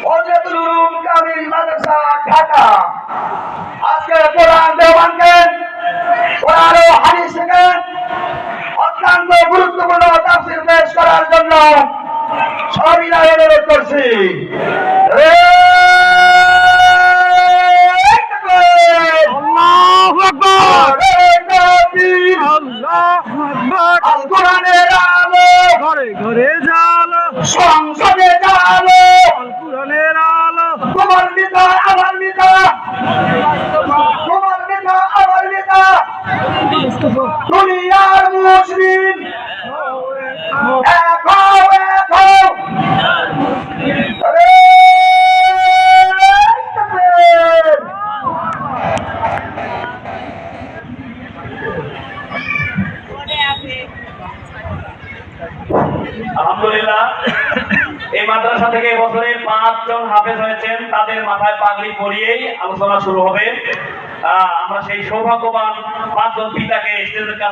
হযরতুল উলুম কামিল মাদ্রাসা ঢাকা আজকে কোরআন দেওয়ানকে কোরআন ও হাদিস থেকে অত্যন্ত গুরুত্বপূর্ণ তাফসীর পেশ করার জন্য সবিনয় অনুরোধ করছি। আল্লাহু আকবার, আল্লাহু আকবার। আল কোরআনের আলো ঘরে ঘরে জালো, সংসদে আলো, আল কোরআনের আলো। তোমার নেতা আমার নেতা, তোমার নেতা আমার নেতা, দুনিয়ার মুসলিম এক হও, এক হও। আরে তাকবীর! আলহামদুলিল্লাহ, এই মাদ্রাসা থেকে এবছরে 5 জন হাফেজ হয়েছেন। তাদের মাথায় পাগড়ি পরিয়েই আলোচনা শুরু হবে। আমরা সেই সৌভাগ্যবান 5 জন পিতাকে স্টেজের কাছে